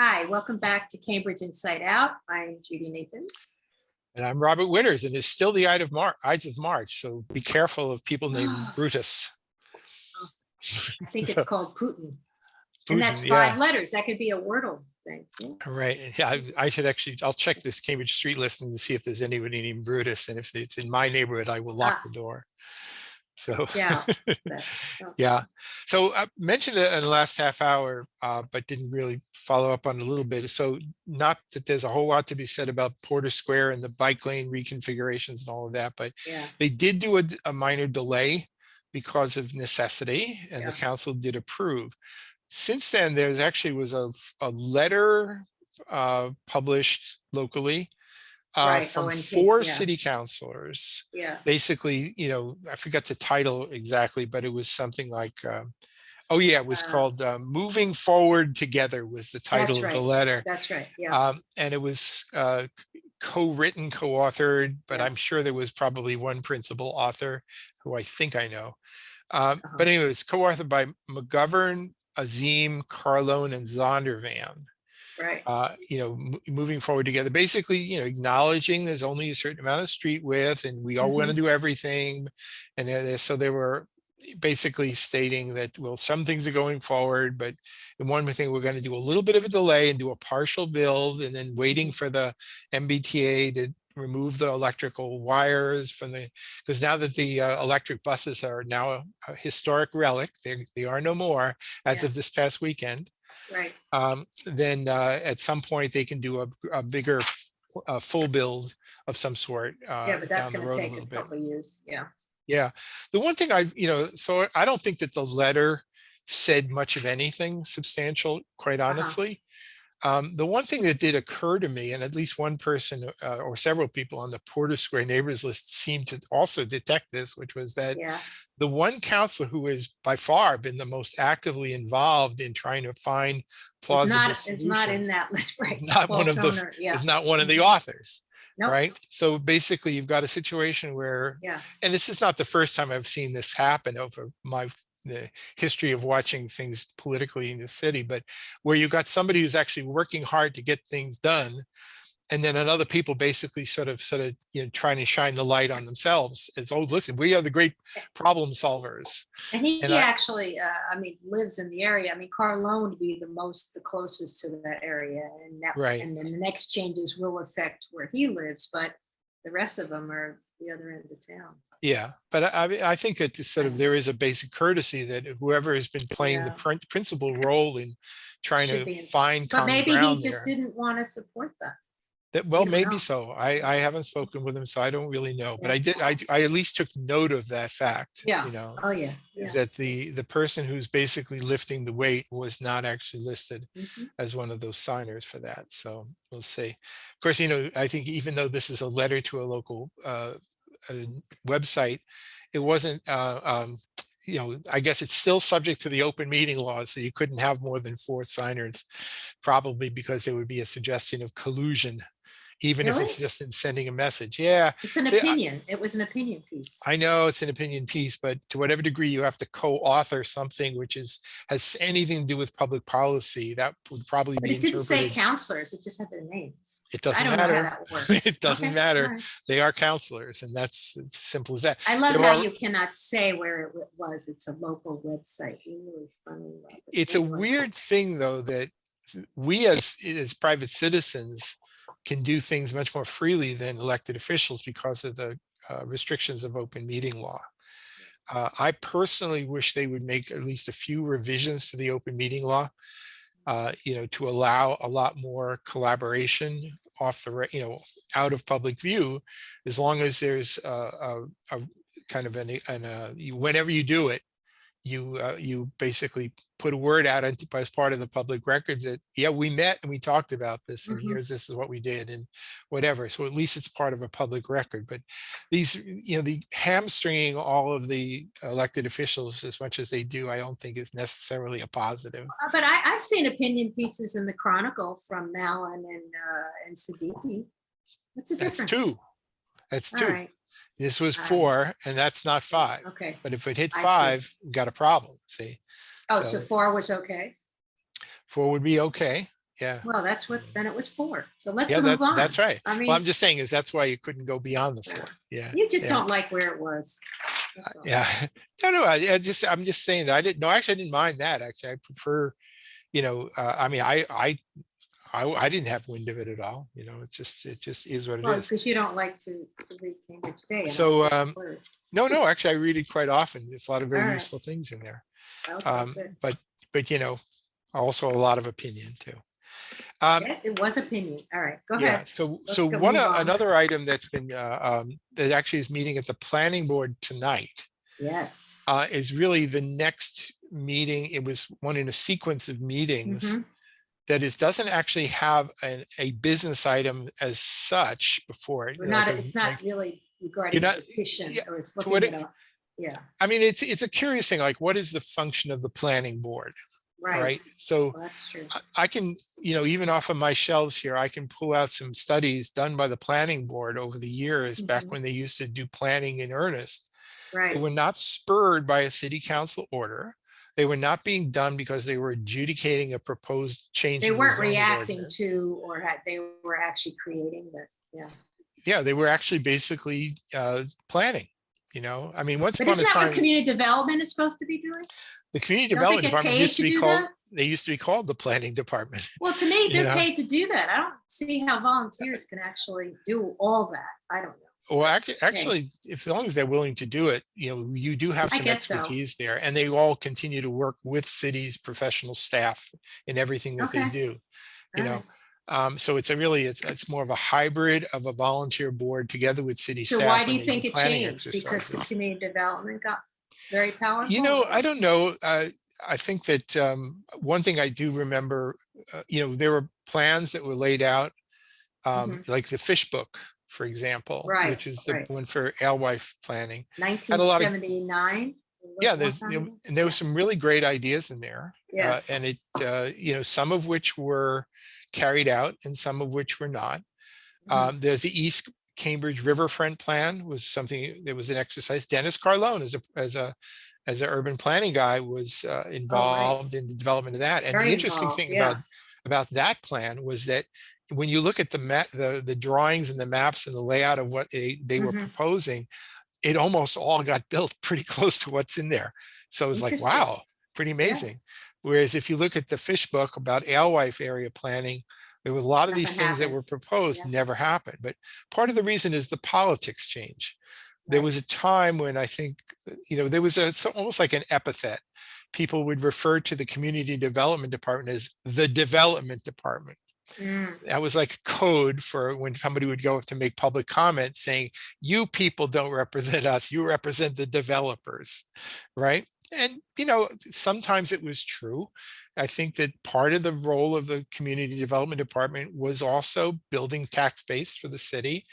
Hi, welcome back to Cambridge InsideOut. I'm Judy Nathans. And I'm Robert Winters, and it's still the Ides of March, so be careful of people named Brutus. I think it's called Putin. Putin, and that's 5 letters. That could be a Wordle thing. Yeah. Right. Yeah, I should actually, I'll check this Cambridge street listing to see if there's anybody named Brutus, and if it's in my neighborhood, I will lock the door. So yeah, yeah. So I mentioned it in the last half hour, but didn't really follow up on it a little bit. So not that there's a whole lot to be said about Porter Square and the bike lane reconfigurations and all of that, but they did do a minor delay because of necessity, and the council did approve. Since then, there's actually was a letter published locally from 4 city councilors. Basically, you know, I forgot the title exactly, but it was something like, it was called Moving Forward Together was the title of the letter. That's right. Yeah. And it was co-written, co-authored, but I'm sure there was probably one principal author who I think I know. But anyway, it's co-authored by McGovern, Azim, Carlone, and Zondervan. Right. You know, moving forward together, basically, you know, acknowledging there's only a certain amount of street width and we all want to do everything. And so they were basically stating that, well, some things are going forward, but in one thing, we're going to do a little bit of a delay and do a partial build, and then waiting for the MBTA to remove the electrical wires from the, because now that the electric buses are now a historic relic, they are no more as of this past weekend. Right. Then at some point they can do a bigger full build of some sort. But that's going to take a couple of years. Yeah. The one thing so I don't think that the letter said much of anything substantial, quite honestly. The one thing that did occur to me, and at least one person or several people on the Porter Square neighbors list seemed to also detect this, which was that the one councilor who has by far been the most actively involved in trying to find plausible solutions, is not in that list, right? Not one of the is not one of the authors. Nope. Right. So basically, you've got a situation where, and this is not the first time I've seen this happen over the history of watching things politically in the city, but where you've got somebody who's actually working hard to get things done, and then another people basically sort of you know, trying to shine the light on themselves as, oh, listen, we are the great problem solvers. And he actually I mean, lives in the area. I mean, Carlone would be the closest to that area, and and then the next changes will affect where he lives, but the rest of them are the other end of the town. Yeah, but I think that sort of there is a basic courtesy that whoever has been playing the principal role in trying to find common ground, but maybe he just didn't want to support that. Well, maybe so. I haven't spoken with him, so I don't really know. But I at least took note of that fact. Yeah. You know. Oh yeah. Is that the person who's basically lifting the weight was not actually listed as one of those signers for that. So we'll see. Of course, you know, I think even though this is a letter to a local website, it wasn't. You know, I guess it's still subject to the open meeting law, so you couldn't have more than 4 signers, probably because there would be a suggestion of collusion, even if it's just in sending a message. Yeah, it's an opinion. It was an opinion piece. I know it's an opinion piece, but to whatever degree you have to co-author something which has anything to do with public policy, that would probably be interpreted. It didn't say councilors; it just had their names. It doesn't matter. I don't know how that works. It doesn't matter. Right. They are councilors, and that's as simple as that. I love how you cannot say where it was. It's a local website. Really funny. It's a weird thing, though, that we as private citizens can do things much more freely than elected officials because of the restrictions of open meeting law. I personally wish they would make at least a few revisions to the open meeting law, you know, to allow a lot more collaboration off the, you know, out of public view, as long as there's a kind of whenever you do it, you basically put a word out as part of the public records that, we met and we talked about this, and this is what we did and whatever. So at least it's part of a public record. But these, you know, the hamstringing all of the elected officials as much as they do, I don't think is necessarily a positive. But I've seen opinion pieces in the Chronicle from Malin and Siddiqui. What's the difference? That's 2. Right. This was 4, and that's not 5. Okay. But if it hit 5, we got a problem. See. Oh, so 4 was okay. 4 would be okay. Yeah. Well, that's what, then it was 4. So let's Yeah, move on. that's right. I Well, mean, I'm just saying is that's why you couldn't go beyond the 4. Yeah. you just Yeah. don't like where it was. That's all. Yeah. No, I'm just saying that actually I didn't mind that. Actually, I prefer, I mean, I didn't have wind of it at all. It just is what it Well, is. because you don't like to read Cambridge Day. So, no, actually I read it quite often. There's a lot of very All right. useful things in there. Okay, good. But also a lot lot of opinion too. Yeah, it was opinion. All right, go Yeah. ahead. So Move on. another item that's been that actually is meeting at the planning board tonight Yes. is really the next meeting. It was one in a sequence of meetings Mhm. that doesn't actually have a business item as such before it. It's not really regarding not- the petition, yeah, or it's so looking at yeah, I mean, it's a curious thing. Like, what is the function of the planning board? right. So Well, that's true. I can, even off of my shelves here, I can pull out some studies done by the planning board over the years, back Mhm. when they used to do planning in earnest. They Right. were not spurred by a city council order. They were not being done because they were adjudicating a proposed change. They in the weren't zoning reacting ordinance. to, they were actually creating the, yeah. Yeah, they were actually basically planning. I mean, once But upon isn't a that what time, community development is supposed to be doing? the community Don't they development get department paid used to to be do called. that? They used to be called the planning department. Well, to me, You they're know? paid to do that. I don't see how volunteers can actually do all that. I don't know. Well, actually, as long as they're willing to do it, you do have I some guess so. expertise there, and they all continue to work with cities' professional staff in everything that they Okay. do. All right. So it's more of a hybrid of a volunteer board together with city So staff. why do when you they think it planning changed? Because the exercises. community development got very powerful? I don't know. I think that one thing I do remember, there were plans that were laid out, Mhm. like the fish book, for example, Right, which is the right. one for Alewife planning. Had a lot of 1979? Yeah, and there were some really great ideas in there. Yeah. And some of which were carried out and some of which were not. Mhm. There's the East Cambridge Riverfront Plan was something that was an exercise. Dennis Carlone as a urban planning guy was involved in the development of that. And Very the interesting involved, thing yeah. about that plan was that when you look at the drawings and the maps and the layout of what they were Mhm. proposing, it almost all got built pretty close to what's in there. So it was like, Interesting. wow, pretty amazing. Whereas if you look at the fish book about Alewife area planning, there were a lot of these Nothing things that happened. were proposed Yeah. never happened. But part of the reason is the politics change. There Right. was a time when I think, there was it's almost like an epithet. People would refer to the community development department as the development department. Mm. That was like code for when somebody would go up to make public comment saying, you people don't represent us, you represent the developers, right? And, sometimes it was true. I think that part of the role of the community development department was also building tax base for the city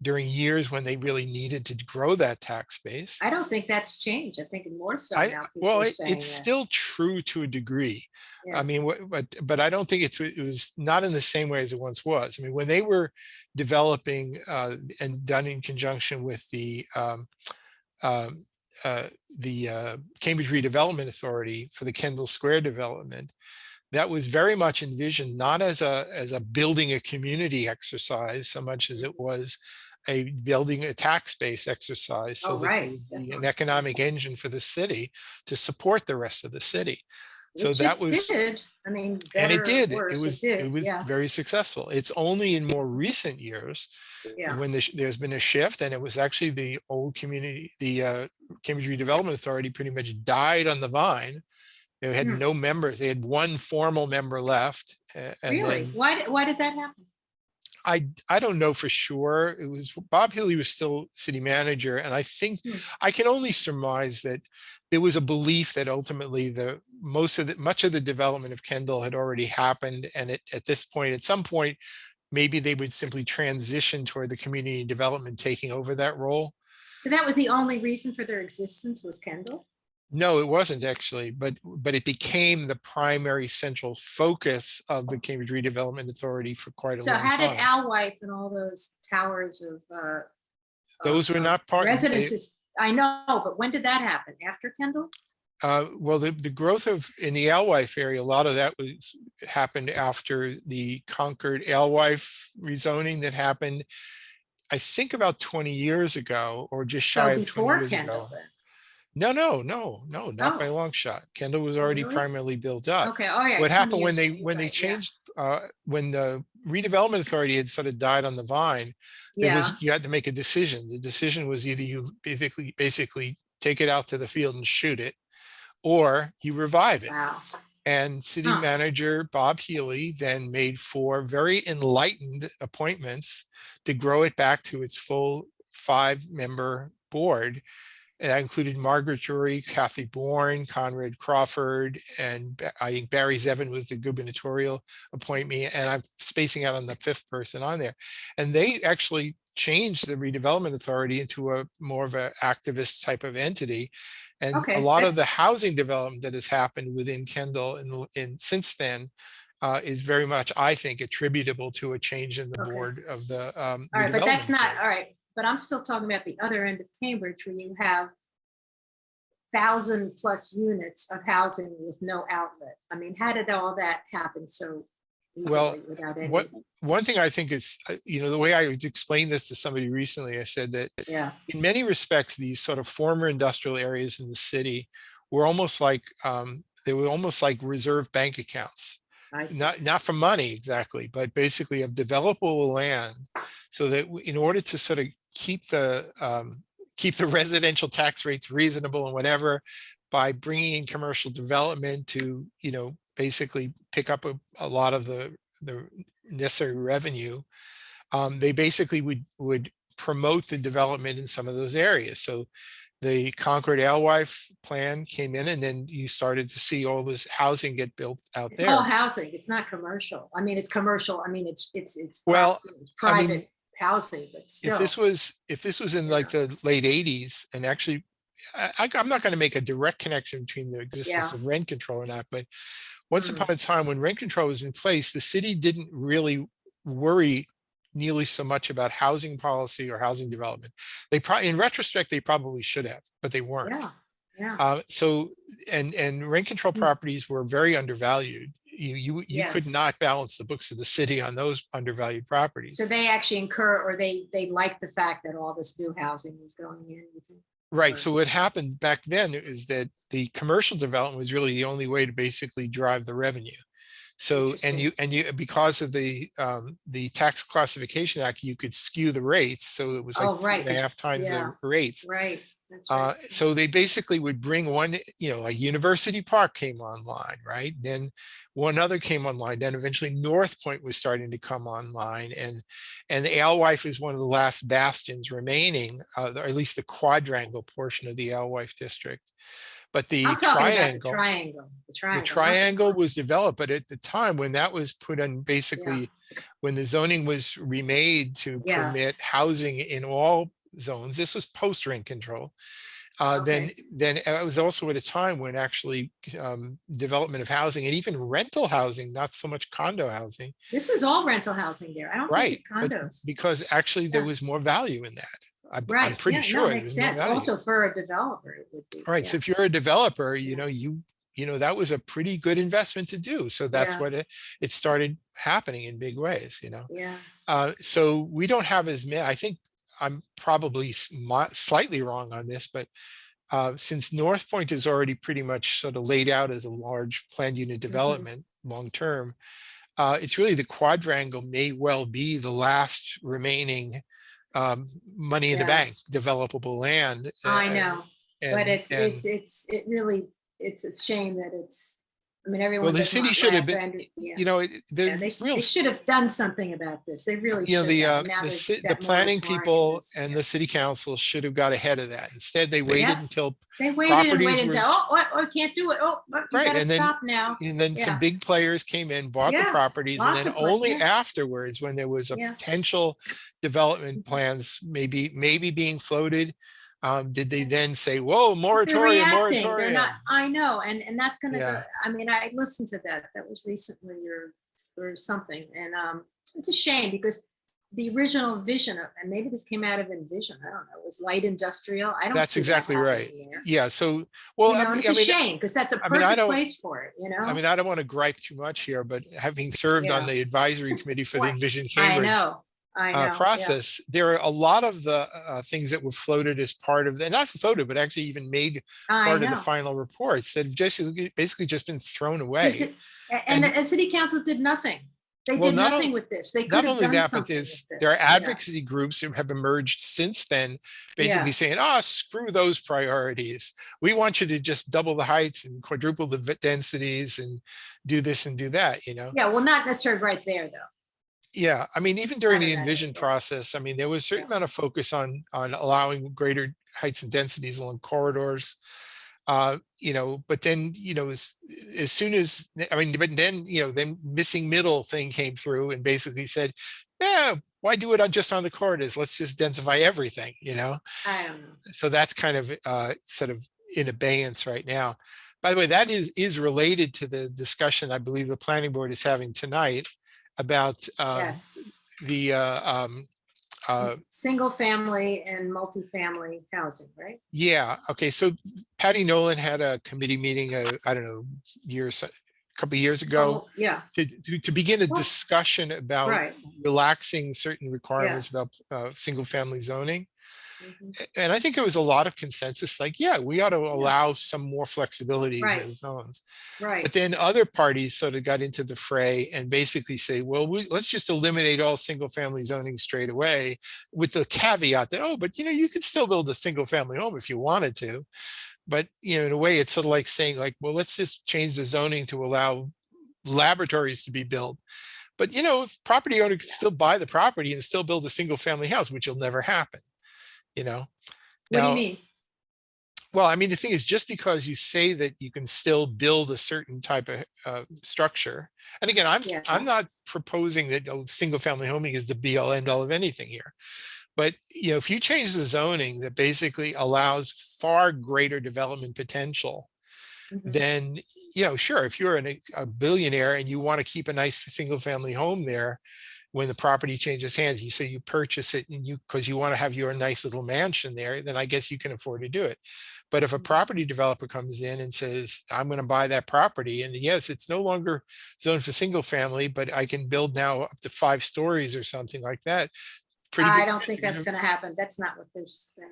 during years when they really needed to grow that tax base. I don't think that's changed. I think more so now. People are saying It's that. still true to a degree. Yeah. I mean, but I don't think it was not in the same way as it once was. I mean, when they were developing and done in conjunction with the Cambridge Redevelopment Authority for the Kendall Square development, that was very much envisioned not as a building a community exercise so much as it was a building a tax base exercise so Oh, that right, there would be an definitely. economic engine for the city to support the rest of the city. So Which that it was, did. I mean, and better it or did. worse, it did. Yeah. very successful. It's only in more recent years Yeah. when there's been a shift, and it was actually the old community, the Cambridge Redevelopment Authority pretty much died on the vine. They had Hmm. no members. They had one formal member left. And Really? then Why did that happen? I don't know for sure. It was Bob Healy was still city manager, and I think Hmm. I can only surmise that there was a belief that ultimately much of the development of Kendall had already happened, and at this point, at some point, maybe they would simply transition toward the community development taking over that role. So that was the only reason for their existence, was Kendall? No, it wasn't actually, but it became the primary central focus of the Cambridge Redevelopment Authority for quite a So long how did time. Alewife and all those towers of Those were not part. residences? I know, but when did that happen? After Kendall? Well, the growth in the Alewife area, a lot of that happened after the Concord Alewife rezoning that happened, I think about 20 years ago, or just So shy of 20 before years Kendall ago. then? No, not by a Oh, long shot. Kendall was oh, already really? primarily built up. Okay, all right, What 20 happened when years they ago, you're right, yeah. changed, when the redevelopment authority had sort of died on the vine, Yeah, you had to make a decision. The decision was either you basically take it out to the field and shoot it, or you revive it. wow. And city Huh. manager Bob Healy then made 4 very enlightened appointments to grow it back to its full 5-member board. And that included Margaret Drury, Kathy Bourne, Conrad Crawford, and I think Barry Zevin was the gubernatorial appointment. And I'm spacing out on the 5th person on there. And they actually changed the redevelopment authority into a more of an activist type of entity. And a Okay, lot of the housing development that has happened within Kendall since then is very much, I think, attributable to a change in the okay. board of the All right, but that's redevelopment not, authority. all right, but I'm still talking about the other end of Cambridge where you have 1,000+ units of housing with no outlet. I mean, how did all that happen so Well, easily without any? one thing I think is, the way I would explain this to somebody recently, I said that Yeah, in many respects, these sort of former industrial areas in the city were almost like, they were almost like reserve bank accounts. I see. Not for money exactly, but basically of developable land, so that in order to sort of keep the residential tax rates reasonable and whatever, by bringing in commercial development to basically pick up a lot of the necessary revenue, they basically would promote the development in some of those areas. So the Concord Alewife plan came in, and then you started to see all this housing get built out It's all there. housing. It's not commercial. I mean, it's commercial. I mean, it's Well, private I mean, housing, but still. if this was in like the late 80s, and actually I'm not going to make a direct connection between the existence Yeah. of rent control or not, but once upon a time when rent control was in place, the city didn't really worry nearly so much about housing policy or housing development. They probably, in retrospect, they probably should have, but they weren't. Yeah, yeah. So, and rent control properties were very undervalued. You could Yes. not balance the books of the city on those undervalued properties. So they actually incur, or they like the fact that all this new housing was going in. You think? Right. So what happened back then is that the commercial development was really the only way to basically drive the revenue. So, and you because of the Tax Classification Act, you could skew the rates. So it was like 2.5 times the rates. Right. That's right. So they basically would bring one, like University Park came online, right? Then one other came online. Then eventually NorthPoint was starting to come online, and the Alewife is one of the last bastions remaining, or at least the quadrangle portion of the Alewife district. But the triangle was developed, but at the time when that was put on, basically when the zoning was remade to permit housing in all zones, this was post rent control. Then it was also at a time when actually development of housing and even rental housing, not so much condo housing. This is all rental housing there. I don't think it's condos. Because actually there was more value in that. I'm pretty sure. No, it makes sense. Also for a developer, it would be. Right. So if you're a developer, that was a pretty good investment to do. So that's what it started happening in big ways, So we don't have as many. I think I'm probably slightly wrong on this, but since NorthPoint is already pretty much sort of laid out as a large planned unit development long term, it's really the quadrangle may well be the last remaining money in the bank, developable land. I know, but it's a shame that it's. I mean, everyone. Well, the city should have been. They should have done something about this. They really should. The planning people and the city council should have got ahead of that. Instead, they waited until properties were. Oh, can't do it. Oh, you gotta stop now. And then some big players came in, bought the properties, and then only afterwards, when there was a potential development plans, maybe being floated, did they then say, "Whoa, moratorium, moratorium"? They're not. I know, and that's going to go. I mean, I listened to that. That was recently or something, and it's a shame because the original vision of, and maybe this came out of Envision, I don't know, it was light industrial. I don't That's see that exactly right. happening there. Yeah. So, well, You know, and it's a shame because that's a I mean, I perfect don't- place for it, you know? I mean, I don't want to gripe too much here, but having served on Yeah. the advisory committee for the Well, Envision I Cambridge know, yeah. process, there are a lot of the things that were floated as part of the, not floated, but actually even made I part of the know. final reports that have just basically just been thrown away. And the city council did nothing. They Well, did not nothing on- with this. They Not could have only done that, but something with this. there are Yeah. advocacy groups who have emerged since then, basically Yeah. saying, "Oh, screw those priorities. We want you to just double the heights and quadruple the densities and do this and do that." You know? Yeah, well, not necessarily right there, though. Yeah, I mean, even during Not the in that Envision area. process, I mean, there was a certain Yeah. amount of focus on allowing greater heights and densities along corridors. You know, but then, you know, as soon as, I mean, but then, you know, then missing middle thing came through and basically said, yeah, why do it just on the corridors? Let's just densify everything, you know? I don't know. So that's kind of sort of in abeyance right now. By the way, that is related to the discussion I believe the planning board is having tonight about Yes. the Single family and multifamily housing, right? yeah. Okay. So Patty Nolan had a committee meeting, I don't know, a couple of years ago Oh, yeah, to begin a Well, discussion about right. relaxing certain requirements about single family zoning. Mhm. And I think it was a lot of consensus, like, yeah, we ought to allow some more flexibility in Right. those zones. But Right. then other parties sort of got into the fray and basically say, well, let's just eliminate all single family zoning straight away, with the caveat that, oh, but you know, you could still build a single family home if you wanted to. But you know, in a way, it's sort of like saying, like, well, let's just change the zoning to allow laboratories to be built. But you know, if property owner could still buy the property and still build a single family house, which will never happen, you know. What do you Now, mean? well, I mean, the thing is, just because you say that you can still build a certain type of structure, and again, Yeah. I'm not proposing that single family homing is the be all end all of anything here. But you know, if you change the zoning that basically allows far greater development potential, Mhm. then you know, sure, if you're a billionaire and you want to keep a nice single family home there, when the property changes hands, you say you purchase it and because you want to have your nice little mansion there, then I guess you can afford to do it. But if a property developer comes in and says, I'm going to buy that property, and yes, it's no longer zoned for single family, but I can build now up to 5 stories or something like that. I don't think that's going to happen. That's not what they're saying.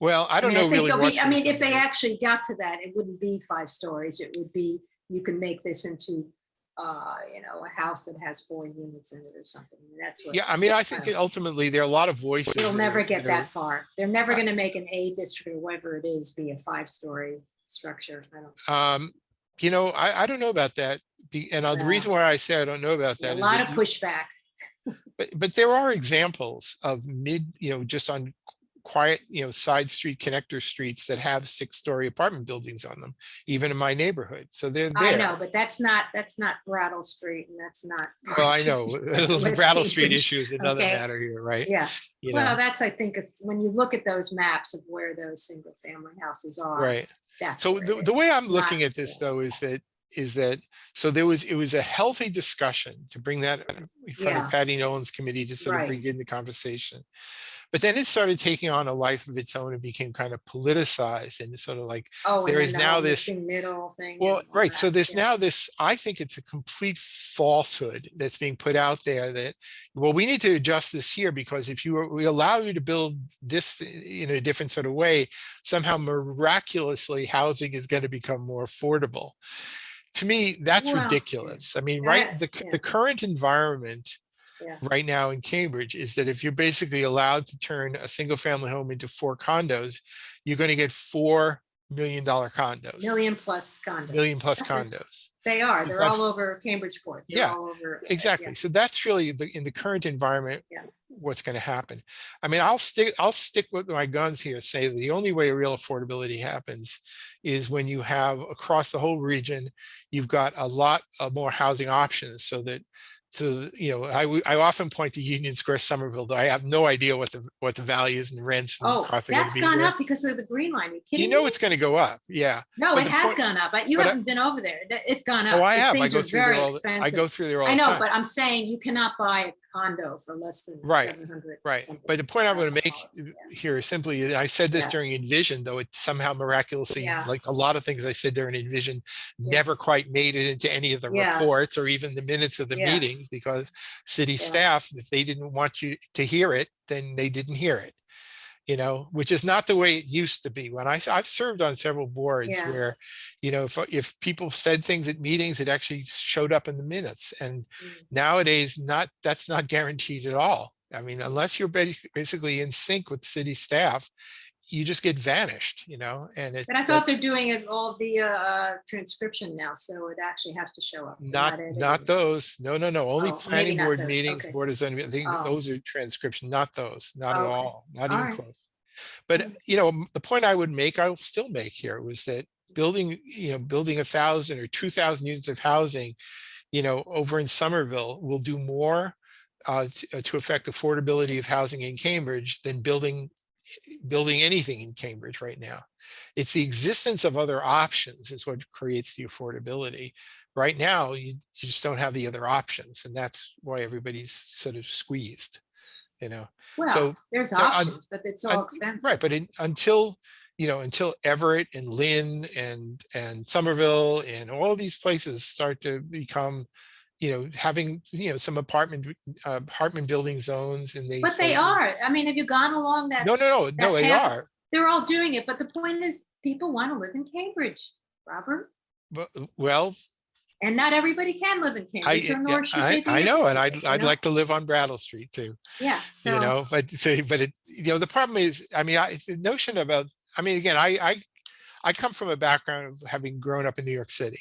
Well, I I don't mean, I know think really there'll what's be, I gonna mean, if come they out. actually got to that, it wouldn't be 5 stories. It would be, you can make this into, you know, a house that has 4 units in it or something. That's what. Yeah, I mean, I think ultimately there are a lot of voices. You'll never get that that are- far. They're never going to make an A district or whatever it is be a 5-story structure. I don't. You know, I don't know about that. And the Yeah. reason why I say I don't know about A that is lot that of pushback. but there are examples of you know, just on quiet, you know, side street connector streets that have 6-story apartment buildings on them, even in my neighborhood. So they're there. I know, but that's not Brattle Street, and that's not. Well, I know the West Brattle Street Cambridge, issue is another okay? matter here, right? Yeah. You Well, know, that's, I think it's when you look at those maps of where those single family houses are. right. That's So where it the way is. I'm It's looking not- at this though is that so it was a healthy discussion to bring that in front Yeah. of Patty Nolan's committee to sort of Right. bring in the conversation. But then it started taking on a life of its own and became kind of politicized and sort of like Oh, there and is then now the this missing middle thing. well, and all right. So that, there's yeah. now this, I think it's a complete falsehood that's being put out there that, well, we need to adjust this here because if we allow you to build this in a different sort of way, somehow miraculously housing is going to become more affordable. To me, that's Well, ridiculous. I mean, That- the current environment Yeah. right now in Cambridge is that if you're basically allowed to turn a single family home into 4 condos, you're going to get $4 million condos, Million plus condos. million plus That's what condos. They are. They're That's- all over Cambridgeport. They're Yeah, all over. Exactly. So that's really in the current environment, Yeah. what's going to happen. I mean, I'll stick with my guns here, say the only way real affordability happens is when you have across the whole region, you've got a lot of more housing options so that you know, I often point to Union Square, Somerville, though I have no idea what the values and rents and Oh, costs are going that's to be gone there. up because of the Green Line. Are you kidding You know me? it's going to go up. Yeah. No, but it the has point- gone up. You but I- haven't been over there. It's gone up. Oh, I The have. I things go are through there very all. I expensive. go through there all I the know, time. but I'm saying you cannot buy condo for less than Right, 700 right. something But the point I want to make $1,000. here is simply, and I said this Yeah. during Envision, though it somehow miraculously, Yeah. like a lot of things I said during Envision, Yeah. never quite made it into any of the Yeah. reports or even the minutes of the Yeah. meetings, because city Yeah. staff, if they didn't want you to hear it, then they didn't hear it. You know, which is not the way it used to be. When I've served on several boards Yeah. where, you know, if people said things at meetings, it actually showed up in the minutes. And nowadays, that's not guaranteed at all. I mean, unless you're basically in sync with city staff, you just get vanished, you know. And it's, But I thought they're doing it all via transcription now, so it actually has to show up. not edited. those. No. Only Oh, maybe planning not board those. meetings, Okay. board of zoning. I think Oh. those are transcription, not those, not at Okay. all, not All even right. close. But you know, the point I would make, I will still make here, was that building 1,000 or 2,000 units of housing, you know, over in Somerville will do more to affect affordability of housing in Cambridge than building anything in Cambridge right now. It's the existence of other options is what creates the affordability. Right now, you just don't have the other options, and that's why everybody's sort of squeezed, you know. Well, So there's options, but it's all expensive. right, but until Everett and Lynn and Somerville and all these places start to become, you know, having, you know, some apartment building zones in these But they places. are. I mean, have you gone along that? No, they path? are. They're all doing it, but the point is, people want to live in Cambridge, Robert. But, well, and not everybody can live in Cambridge, nor should they be. I know, and everywhere, I'd like to live on Brattle Street too. Yeah. So, you know, but it, you know, the problem is, I mean, the notion about, I mean, again, I come from a background of having grown up in New York City,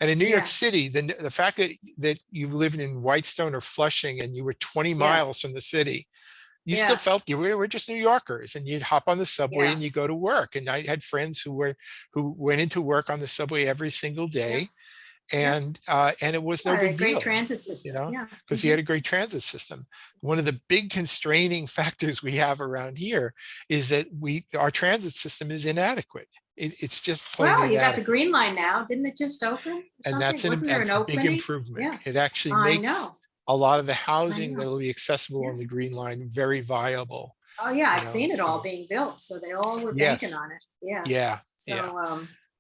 and in New York City, the fact that you lived in Whitestone or Flushing and you were 20 miles from the city, you still felt you were just New Yorkers, and you'd hop on the subway and you go to work. And I had friends who went into work on the subway every single day. And it was no big deal. Great transit system, you know, because he had a great transit system. One of the big constraining factors we have around here is that our transit system is inadequate. It's just plain well, you inadequate. got the Green Line now. Didn't it just open? And that's a big improvement. It actually makes a lot of the housing that will be accessible on the Green Line very viable. Oh yeah, I've seen it all being built, so they all were banking on it. Yeah.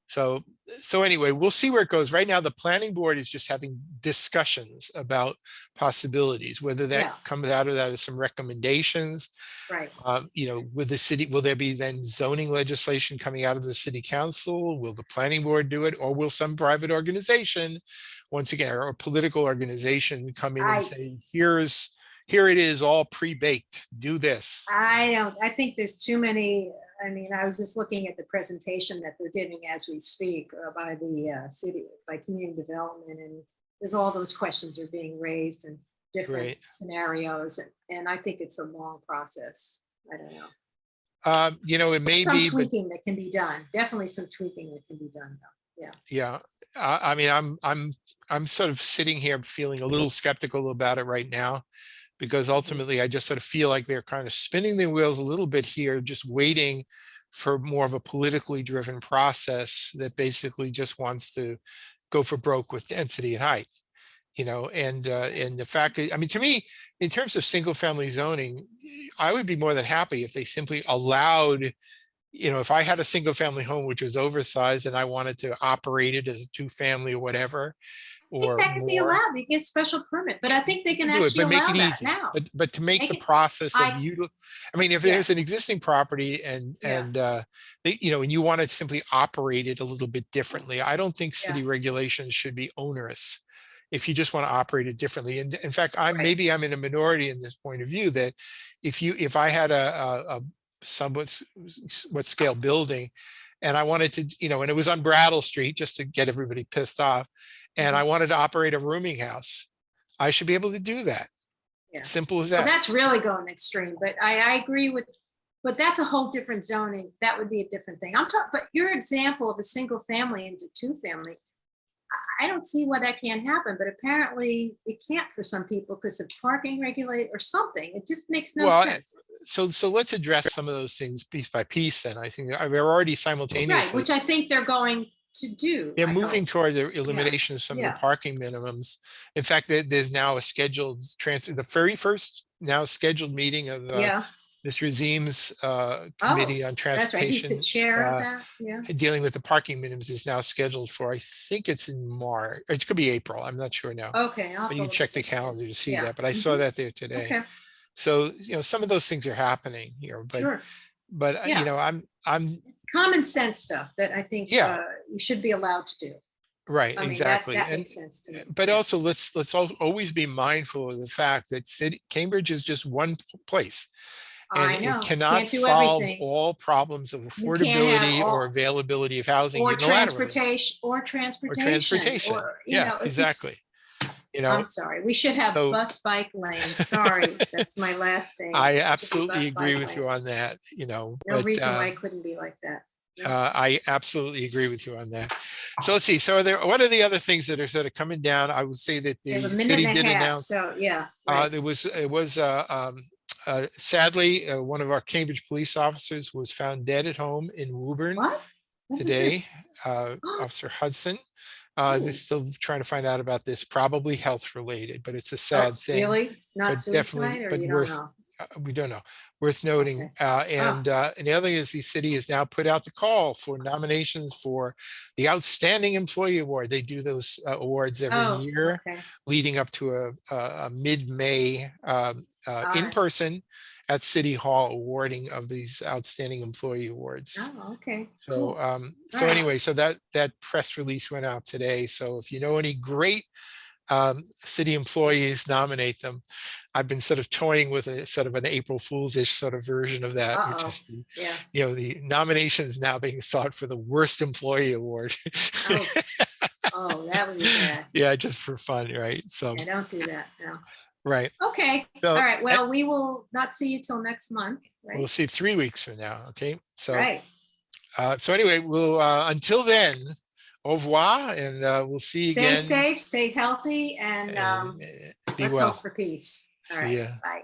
So anyway, we'll see where it goes. Right now, the planning board is just having discussions about possibilities, whether that comes out of that as some recommendations. Right. You know, with the city, will there be then zoning legislation coming out of the city council? Will the planning board do it, or will some private organization, once again, or a political organization come in and say, here it is, all pre-baked, do this? I think there's too many. I mean, I was just looking at the presentation that they're giving as we speak by the city, by community development, and there's all those questions are being raised and different scenarios, and I think it's a long process. I don't know. You know, it may some be tweaking that can be done. Definitely some tweaking that can be done, though. Yeah. Yeah. I mean, I'm sort of sitting here feeling a little skeptical about it right now, because ultimately I just sort of feel like they're kind of spinning their wheels a little bit here, just waiting for more of a politically driven process that basically just wants to go for broke with density and height, you know. And the fact that, I mean, to me, in terms of single family zoning, I would be more than happy if they simply allowed, you know, if I had a single family home which was oversized and I wanted to operate it as a 2-family or whatever, or that could be allowed. You get special permit, but I think they can do it, actually but make allow it that easy. now. But to make the process of you, I mean, if there's an existing property and you know, and you want to simply operate it a little bit differently, I don't think city regulations should be onerous if you just want to operate it differently. And in fact, maybe I'm in a minority in this point of view, that if I had a somewhat scale building and I wanted to, you know, and it was on Brattle Street, just to get everybody pissed off, and I wanted to operate a rooming house, I should be able to do that. Yeah. Simple as that. Well, that's really going extreme, but I agree with, but that's a whole different zoning. That would be a different thing. I'm talking, but your example of a single family into 2-family, I don't see why that can't happen, but apparently it can't for some people because of parking regulate or something. It just makes no sense. So let's address some of those things piece by piece then. I think we're already simultaneously. Right, which I think they're going to do. They're I moving hope. toward the elimination of some of Yeah. the parking minimums. In fact, there's now a scheduled transfer, the very first now scheduled meeting of Yeah. Mr. Azim's Oh, Committee on that's right. He's the Transportation chair of that. Yeah. dealing with the parking minimums is now scheduled for, I think it's in March, or it could be April. I'm not sure now. Okay. I'll But go you look check at the this then. calendar to see Yeah. that, but I saw that there today. Okay. So, some of those things are happening here, but, Sure. you know, I'm, It's common sense stuff that I think Yeah. you should be allowed to do. right, I mean, exactly. that And, makes sense to me. but Yeah. also let's always be mindful of the fact that Cambridge is just one place. And I know. it cannot Can't do solve everything. all problems of You can't have affordability or all- availability of housing Or unilaterally. transportation. Transportation. Or, Yeah, it's just- exactly. I'm sorry. We should have so- bus bike lanes. Sorry, that's my last thing. I Should be absolutely bus agree bike with you on lanes. that, No but, reason why it couldn't be like that. I absolutely agree with you on that. So let's see. So what are the other things that are sort of coming down? I would say that We the have a minute city and did a half, announce. so yeah. Right. It was sadly one of our Cambridge police officers was found dead at home in Woburn What? What is today. this? Officer Hudson. Oh. They're still trying to find out about this, probably health related, but it's a sad thing. Really? Not but definitely- suicide, or but you worth- don't know? We don't know. Worth noting. And the other thing is the city has now put out the call for nominations for the Outstanding Employee Award. They do those awards every year, Okay. leading up to a mid-May right. in-person at City Hall awarding of these Outstanding Employee Awards. Oh, okay. So, Cool. so Alright. anyway, so that press release went out today. So if you know any great city employees, nominate them. I've been sort of toying with a sort of an April Fool's-ish sort of version of that, which is Yeah. the nominations now being sought for the worst employee award. Oh, that would be bad. Yeah, just for fun, right? So, Yeah, don't do that. No. right. Okay. So, All right. Well, we will not see you till next month, right? we'll see 3 weeks from now. Okay. So, Right. so anyway, we'll until then, au revoir, and we'll see you Stay again. safe, stay healthy, and Be let's well. hope for peace. All See right. ya. Bye.